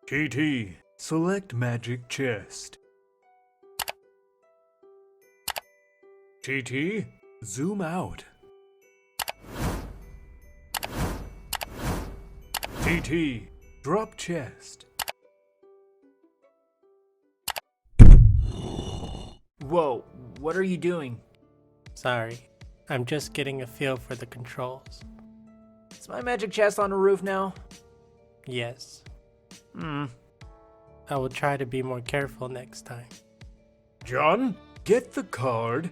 TT, select magic chest. TT, zoom out. TT, drop chest. Whoa, what are you doing? Sorry, I'm just getting a feel for the controls. Is my magic chest on the roof now? Yes, Hmm. I will try to be more careful next time. John, get the card.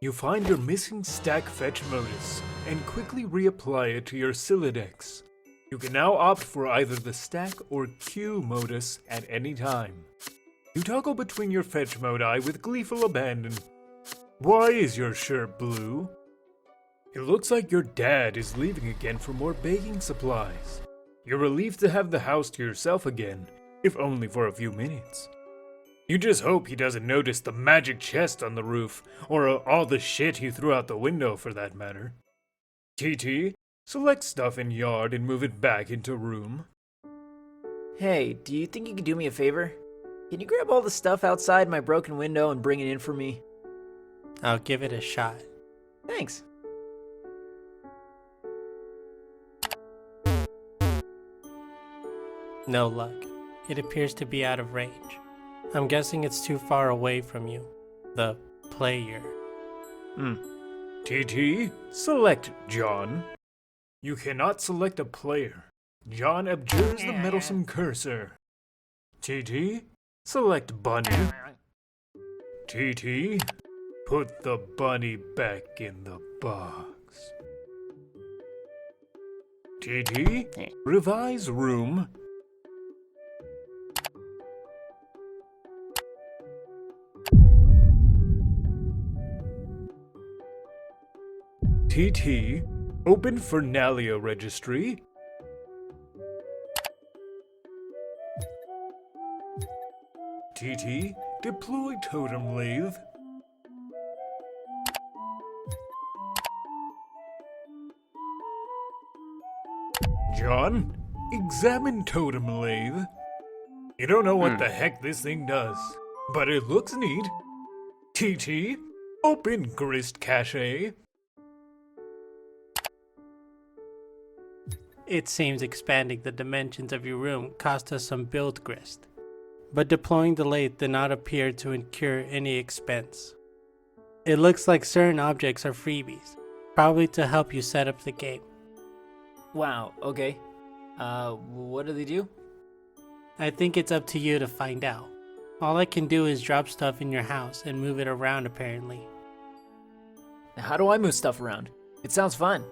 You find your missing stack fetch modus and quickly reapply it to your Sylladex. You can now opt for either the stack or queue modus at any time. You toggle between your fetch modi with gleeful abandon. Why is your shirt blue? It looks like your dad is leaving again for more baking supplies. You're relieved to have the house to yourself again, if only for a few minutes. You just hope he doesn't notice the magic chest on the roof, or all the shit you threw out the window for that matter. TT, select stuff in yard and move it back into room. Hey, do you think you could do me a favor? Can you grab all the stuff outside my broken window and bring it in for me? I'll give it a shot. Thanks. No luck. It appears to be out of range. I'm guessing it's too far away from you, the player. TT, select John. You cannot select a player. John abjures the meddlesome cursor. TT, select Bunny. TT, put the bunny back in the box. TT, revise room. TT, open Fernalia registry. TT, deploy totem lathe. John, examine totem lathe. You don't know what the heck this thing does, but it looks neat. TT, open grist cache. It seems expanding the dimensions of your room cost us some build grist, but deploying the lathe did not appear to incur any expense. It looks like certain objects are freebies, probably to help you set up the game. Wow, okay. What do they do? I think it's up to you to find out. All I can do is drop stuff in your house and move it around apparently. How do I move stuff around? It sounds fun.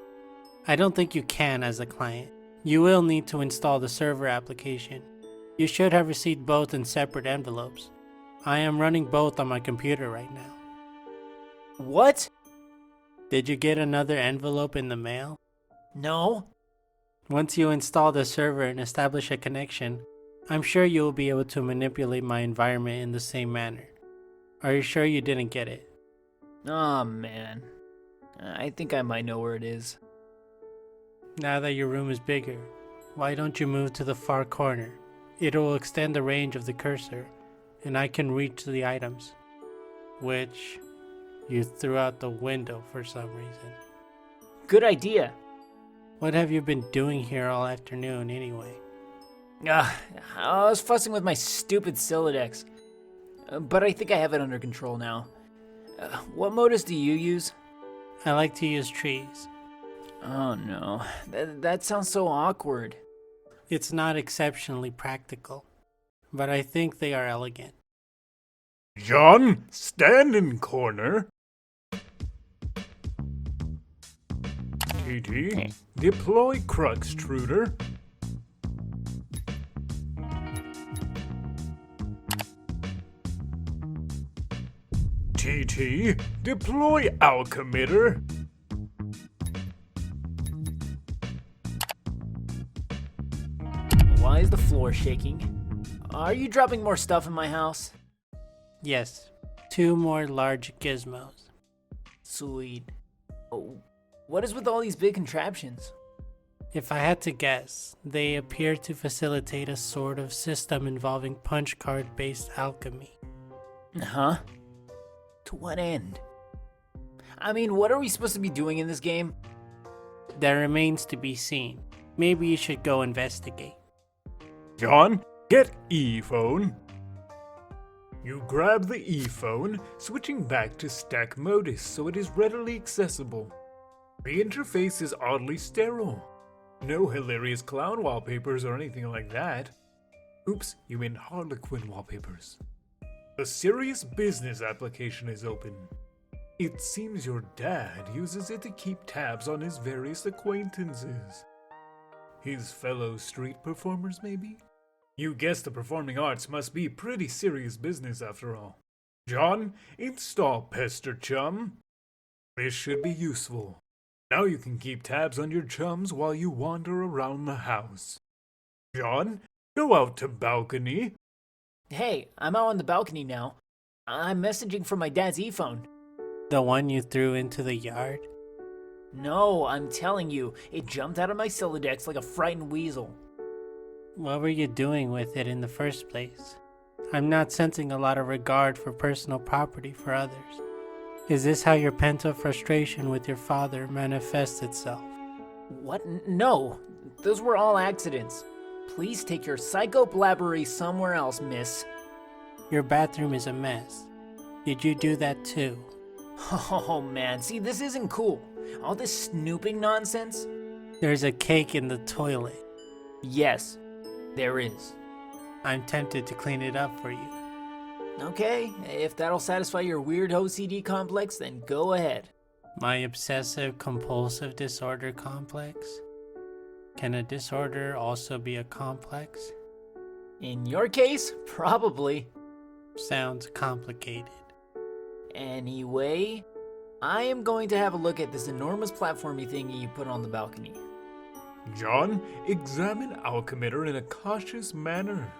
I don't think you can as a client. You will need to install the server application. You should have received both in separate envelopes. I am running both on my computer right now. What? Did you get another envelope in the mail? No. Once you install the server and establish a connection, I'm sure you will be able to manipulate my environment in the same manner. Are you sure you didn't get it? Aw, man. I think I might know where it is. Now that your room is bigger, why don't you move to the far corner? It will extend the range of the cursor, and I can reach the items, which you threw out the window for some reason. Good idea. What have you been doing here all afternoon anyway? I was fussing with my stupid Sylladex. But I think I have it under control now. What modus do you use? I like to use trees. Oh no, that sounds so awkward. It's not exceptionally practical, but I think they are elegant. John, stand in corner. TT, deploy Cruxtruder. TT, deploy Alchemitter. Why is the floor shaking? Are you dropping more stuff in my house? Yes, 2 more large gizmos. Sweet. Oh, what is with all these big contraptions? If I had to guess, they appear to facilitate a sort of system involving punch card-based alchemy. Huh? To what end? I mean, what are we supposed to be doing in this game? That remains to be seen. Maybe you should go investigate. John, get E-phone. You grab the E-phone, switching back to stack modus so it is readily accessible. The interface is oddly sterile. No hilarious clown wallpapers or anything like that. Oops, you mean Harlequin wallpapers. A serious business application is open. It seems your dad uses it to keep tabs on his various acquaintances. His fellow street performers, maybe? You guess the performing arts must be pretty serious business after all. John, install Pester Chum. This should be useful. Now you can keep tabs on your chums while you wander around the house. John, go out to balcony. Hey, I'm out on the balcony now. I'm messaging from my dad's e-phone. The one you threw into the yard? No, I'm telling you, it jumped out of my Sylladex like a frightened weasel. What were you doing with it in the first place? I'm not sensing a lot of regard for personal property for others. Is this how your pent-up frustration with your father manifests itself? What? No, those were all accidents. Please take your psycho blabbery somewhere else, miss. Your bathroom is a mess. Did you do that too? Oh man, see, this isn't cool. All this snooping nonsense? There's a cake in the toilet. Yes, there is. I'm tempted to clean it up for you. Okay, if that'll satisfy your weird OCD complex, then go ahead. My obsessive compulsive disorder complex? Can a disorder also be a complex? In your case, probably. Sounds complicated. Anyway, I am going to have a look at this enormous platformy thingy you put on the balcony. John, examine Alchemitter in a cautious manner.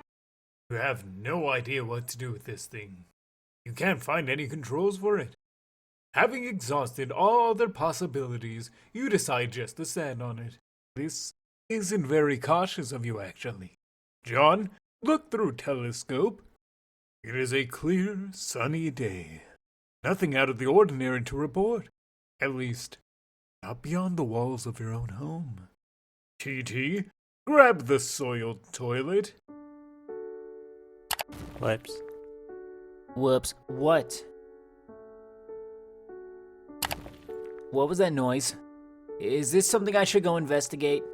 You have no idea what to do with this thing. You can't find any controls for it. Having exhausted all other possibilities, you decide just to stand on it. This isn't very cautious of you, actually. John, look through telescope. It is a clear, sunny day. Nothing out of the ordinary to report. At least, not beyond the walls of your own home. TT, grab the soiled toilet. Whoops. Whoops, what? What was that noise? Is this something I should go investigate?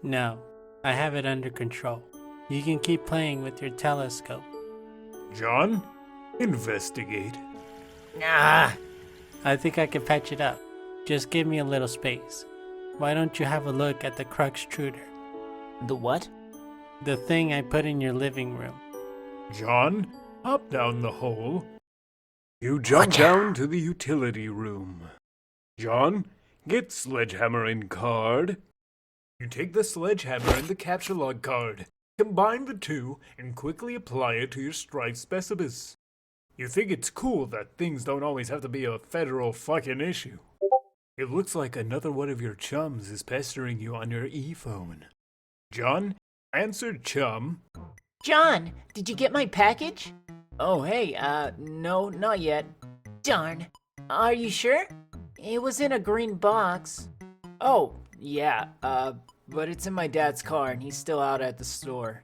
No, I have it under control. You can keep playing with your telescope. John, investigate. Ah! I think I can patch it up. Just give me a little space. Why don't you have a look at the Cruxtruder? The what? The thing I put in your living room. John, hop down the hole. You jump down to the utility room. John, get sledgehammer and card. You take the sledgehammer and the capture log card, combine the two, and quickly apply it to your striped specibus. You think it's cool that things don't always have to be a federal fucking issue. It looks like another one of your chums is pestering you on your e-phone. John, answer chum. John, did you get my package? Oh, hey, no, not yet. Darn. Are you sure? It was in a green box. Oh, yeah, but it's in my dad's car and he's still out at the store.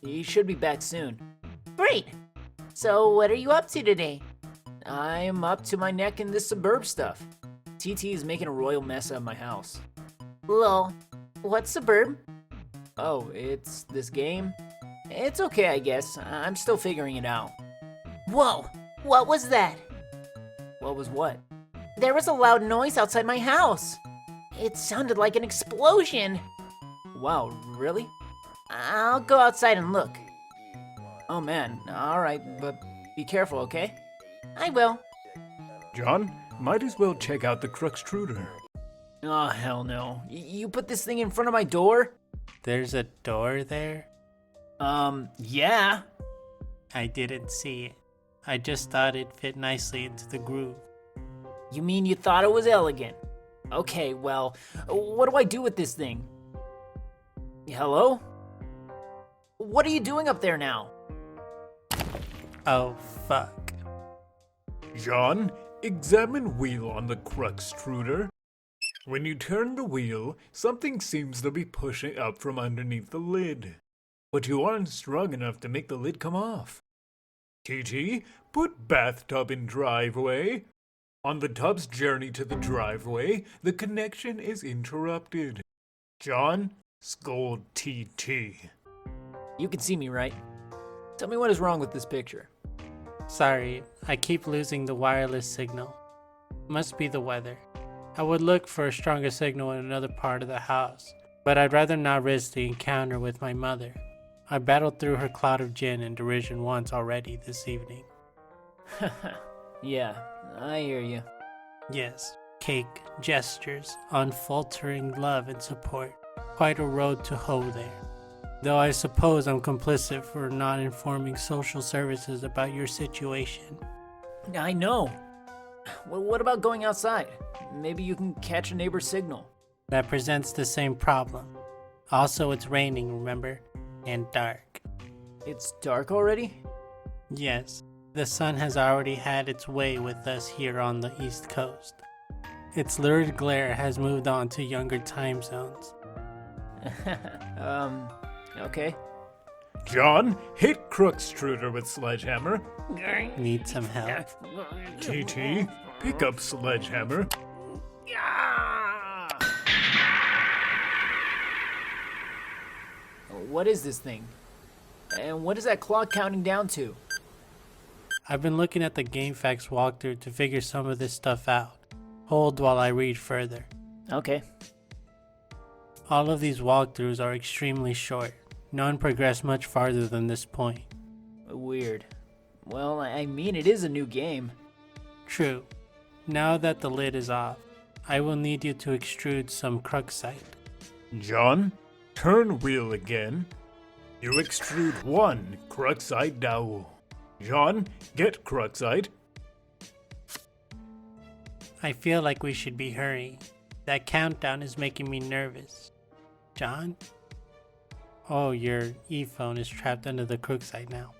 He should be back soon. Great. So what are you up to today? I'm up to my neck in this suburb stuff. TT is making a royal mess of my house. Lol. What suburb? Oh, it's this game? It's okay, I guess. I'm still figuring it out. Whoa, what was that? What was what? There was a loud noise outside my house. It sounded like an explosion. Wow, really? I'll go outside and look. Oh man, alright, but be careful, okay? I will. John, might as well check out the Cruxtruder. Oh, hell no. You put this thing in front of my door? There's a door there? Yeah. I didn't see it. I just thought it fit nicely into the groove. You mean you thought it was elegant? Okay, well, what do I do with this thing? Hello? What are you doing up there now? Oh, fuck. John, examine wheel on the Cruxtruder. When you turn the wheel, something seems to be pushing up from underneath the lid. But you aren't strong enough to make the lid come off. TT, put bathtub in driveway. On the tub's journey to the driveway, the connection is interrupted. John, scold TT. You can see me, right? Tell me what is wrong with this picture. Sorry, I keep losing the wireless signal. Must be the weather. I would look for a stronger signal in another part of the house, but I'd rather not risk the encounter with my mother. I battled through her cloud of gin and derision once already this evening. Yeah, I hear you. Yes, cake, gestures, unfaltering love and support. Quite a road to hoe there. Though I suppose I'm complicit for not informing social services about your situation. I know. Well, what about going outside? Maybe you can catch a neighbor's signal. That presents the same problem. Also, it's raining, remember? And dark. It's dark already? Yes, the sun has already had its way with us here on the East Coast. Its lurid glare has moved on to younger time zones. Okay. John, hit Cruxtruder with sledgehammer. Need some help? TT, pick up sledgehammer. What is this thing? And what is that clock counting down to? I've been looking at the GameFAQs walkthrough to figure some of this stuff out. Hold while I read further. Okay. All of these walkthroughs are extremely short. None progress much farther than this point. Weird. Well, I mean, it is a new game. True. Now that the lid is off, I will need you to extrude some cruxite. John, turn wheel again. You extrude one Cruxite dowel. John, get Cruxite. I feel like we should be hurrying. That countdown is making me nervous. John? Oh, your e-phone is trapped under the cruxite now,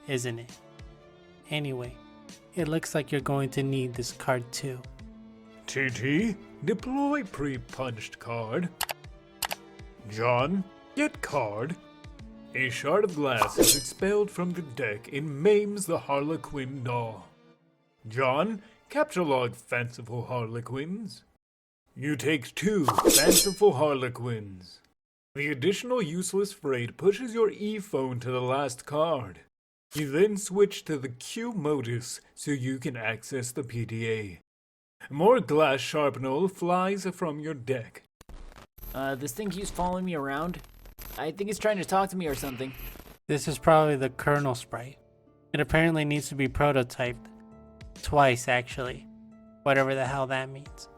isn't it? Anyway, it looks like you're going to need this card too. TT, deploy pre-punched card. John, get card. A shard of glass is expelled from the deck and maims the Harlequin doll. John, capture log fanciful Harlequins. You take 2 fanciful Harlequins. The additional useless freight pushes your e-phone to the last card. You then switch to the Q modus so you can access the PDA. More glass sharpener flies from your deck. This thing keeps following me around. I think it's trying to talk to me or something. This is probably the kernel sprite. It apparently needs to be prototyped. Twice, actually. Whatever the hell that means.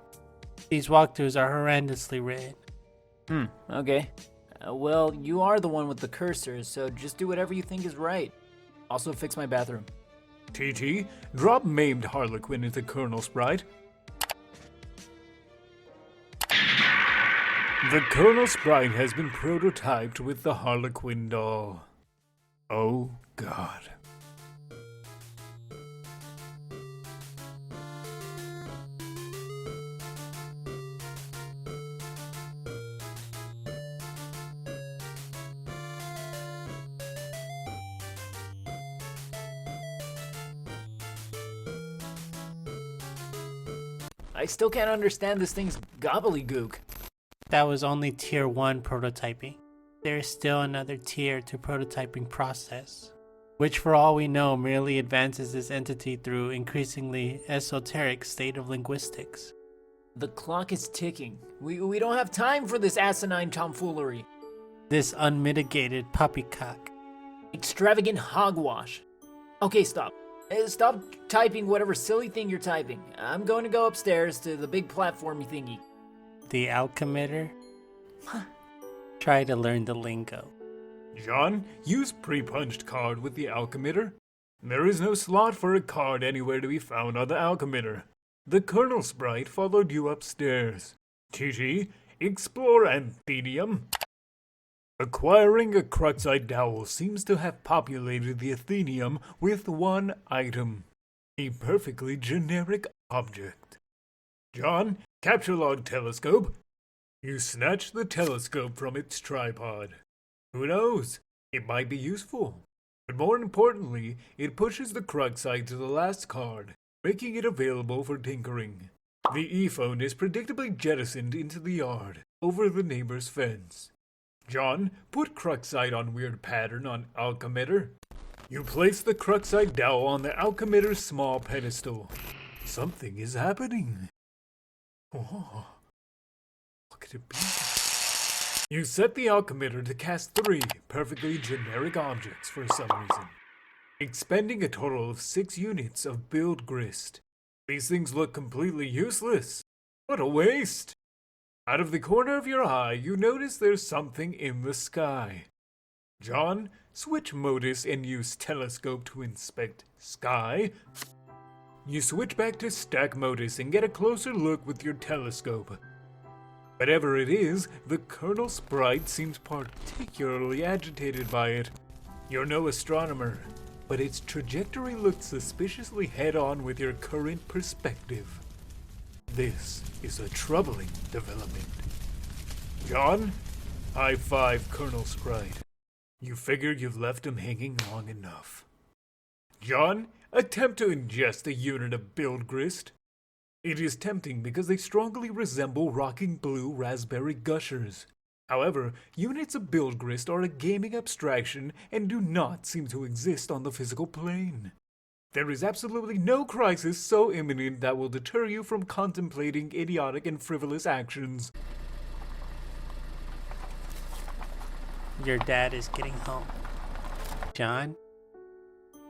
These walkthroughs are horrendously written. Okay. Well, you are the one with the cursor, so just do whatever you think is right. Also fix my bathroom. TT, drop maimed Harlequin into Colonel Sprite. The Colonel Sprite has been prototyped with the Harlequin doll. Oh God. I still can't understand this thing's gobbledygook. That was only tier 1 prototyping. There is still another tier to prototyping process, which for all we know merely advances this entity through increasingly esoteric state of linguistics. The clock is ticking. We don't have time for this asinine tomfoolery. This unmitigated poppycock. Extravagant hogwash. Okay, stop. Stop typing whatever silly thing you're typing. I'm going to go upstairs to the big platformy thingy. The alchemitter? Try to learn the lingo. John, use pre-punched card with the alchemitter. There is no slot for a card anywhere to be found on the alchemitter. The Colonel Sprite followed you upstairs. TT, explore Anthenium. Acquiring a Cruxite dowel seems to have populated the Athenium with one item. A perfectly generic object. John, capture log telescope. You snatch the telescope from its tripod. Who knows? It might be useful. But more importantly, it pushes the Cruxite to the last card, making it available for tinkering. The e-phone is predictably jettisoned into the yard, over the neighbor's fence. John, put Cruxite on weird pattern on alchemitter. You place the Cruxite dowel on the alchemitter's small pedestal. Something is happening. Oh, what could it be? You set the alchemitter to cast 3 perfectly generic objects for some reason, expending a total of 6 units of build grist. These things look completely useless. What a waste! Out of the corner of your eye, you notice there's something in the sky. John, switch modus and use telescope to inspect sky. You switch back to stack modus and get a closer look with your telescope. Whatever it is, the Colonel Sprite seems particularly agitated by it. You're no astronomer, but its trajectory looks suspiciously head-on with your current perspective. This is a troubling development. John, high five Colonel Sprite. You figure you've left him hanging long enough. John, attempt to ingest a unit of build grist. It is tempting because they strongly resemble rocking blue raspberry gushers. However, units of build grist are a gaming abstraction and do not seem to exist on the physical plane. There is absolutely no crisis so imminent that will deter you from contemplating idiotic and frivolous actions. Your dad is getting home. John,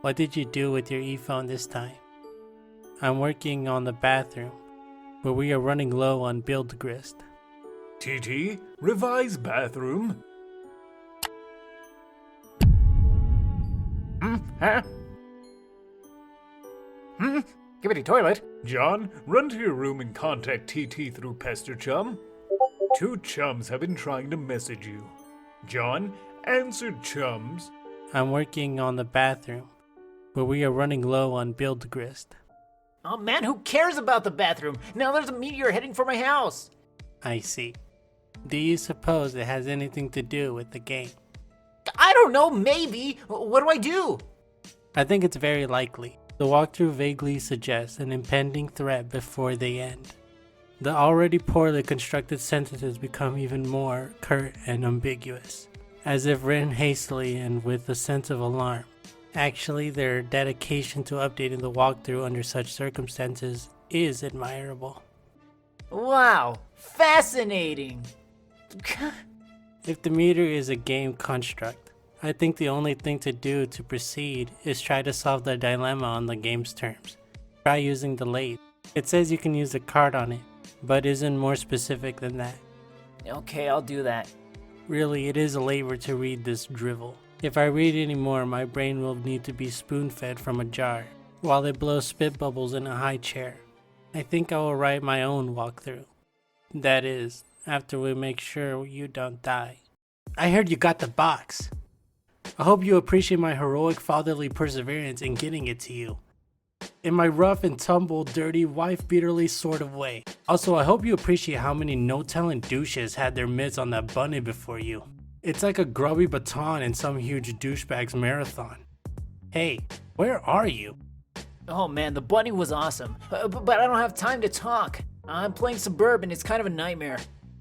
what did you do with your e-phone this time? I'm working on the bathroom, where we are running low on build grist. TT, revise bathroom. Huh? Skibbity toilet. John, run to your room and contact TT through Pester Chum. 2 chums have been trying to message you. John, answer chums. I'm working on the bathroom, where we are running low on build grist. Oh man, who cares about the bathroom? Now there's a meteor heading for my house. I see. Do you suppose it has anything to do with the game? I don't know, maybe. What do I do? I think it's very likely. The walkthrough vaguely suggests an impending threat before they end. The already poorly constructed sentences become even more curt and ambiguous, as if written hastily and with a sense of alarm. Actually, their dedication to updating the walkthrough under such circumstances is admirable. Wow, fascinating. If the meter is a game construct, I think the only thing to do to proceed is try to solve the dilemma on the game's terms. Try using the lathe. It says you can use a card on it, but isn't more specific than that. Okay, I'll do that. Really, it is a labor to read this drivel. If I read any more, my brain will need to be spoon-fed from a jar, while it blows spit bubbles in a high chair. I think I will write my own walkthrough. That is, after we make sure you don't die. I heard you got the box. I hope you appreciate my heroic fatherly perseverance in getting it to you. In my rough and tumble, dirty, wife-beaterly sort of way. Also, I hope you appreciate how many no-telling douches had their mitts on that bunny before you. It's like a grubby baton in some huge douchebag's marathon. Hey, where are you? Oh man, the bunny was awesome. But I don't have time to talk. I'm playing Suburban, it's kind of a nightmare.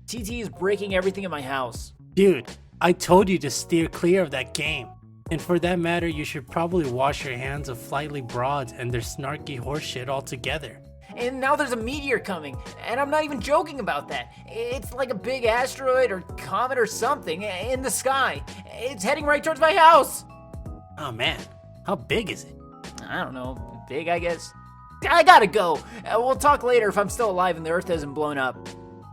TT is breaking everything in my house. Dude, I told you to steer clear of that game. And for that matter, you should probably wash your hands of flightly broads and their snarky horseshit altogether. And now there's a meteor coming, and I'm not even joking about that. It's like a big asteroid or comet or something in the sky. It's heading right towards my house. Oh man, how big is it? I don't know, big I guess. I gotta go. We'll talk later if I'm still alive and the earth hasn't blown up.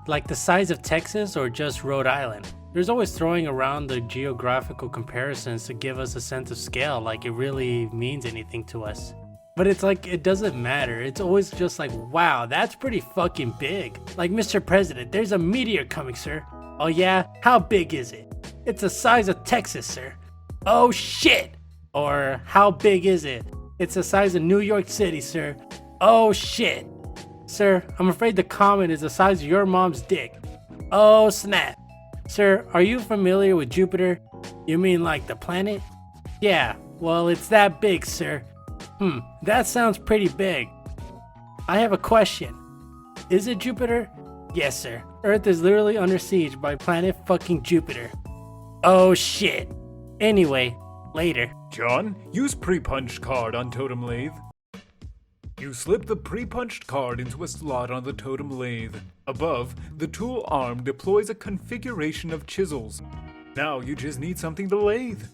Like the size of Texas or just Rhode Island? There's always throwing around the geographical comparisons to give us a sense of scale, like it really means anything to us. But it's like, it doesn't matter. It's always just like, wow, that's pretty fucking big. Like, Mr. President, there's a meteor coming, sir. Oh yeah? How big is it? It's the size of Texas, sir. Oh shit! Or how big is it? It's the size of New York City, sir. Oh shit! Sir, I'm afraid the comet is the size of your mom's dick. Oh snap! Sir, are you familiar with Jupiter? You mean like the planet? Yeah, well it's that big, sir. That sounds pretty big. I have a question. Is it Jupiter? Yes, sir. Earth is literally under siege by planet fucking Jupiter. Oh shit. Anyway, later. John, use pre-punched card on totem lathe. You slip the pre-punched card into a slot on the totem lathe. Above, the tool arm deploys a configuration of chisels. Now you just need something to lathe.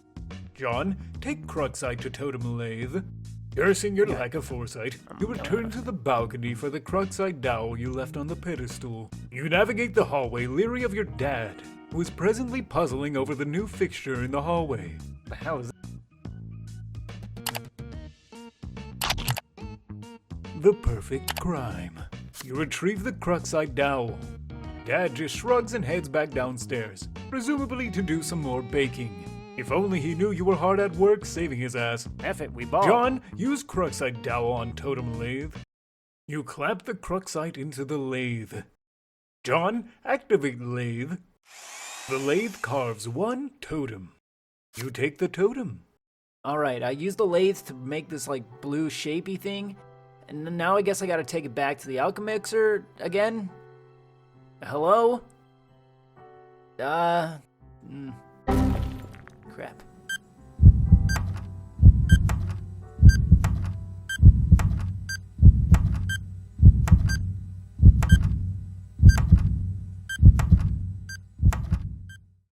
John, take Cruxite to totem lathe. Cursing your lack of foresight, you return to the balcony for the Cruxite dowel you left on the pedestal. You navigate the hallway leery of your dad, who is presently puzzling over the new fixture in the hallway. The hell is the perfect crime. You retrieve the Cruxite dowel. Dad just shrugs and heads back downstairs, presumably to do some more baking. If only he knew you were hard at work saving his ass. F it, we ball. John, use Cruxite dowel on totem lathe. You clamp the Cruxite into the lathe. John, activate lathe. The lathe carves one totem. You take the totem. Alright, I used the lathe to make this like blue shapey thing. And now I guess I gotta take it back to the alchemixer again? Hello? Crap.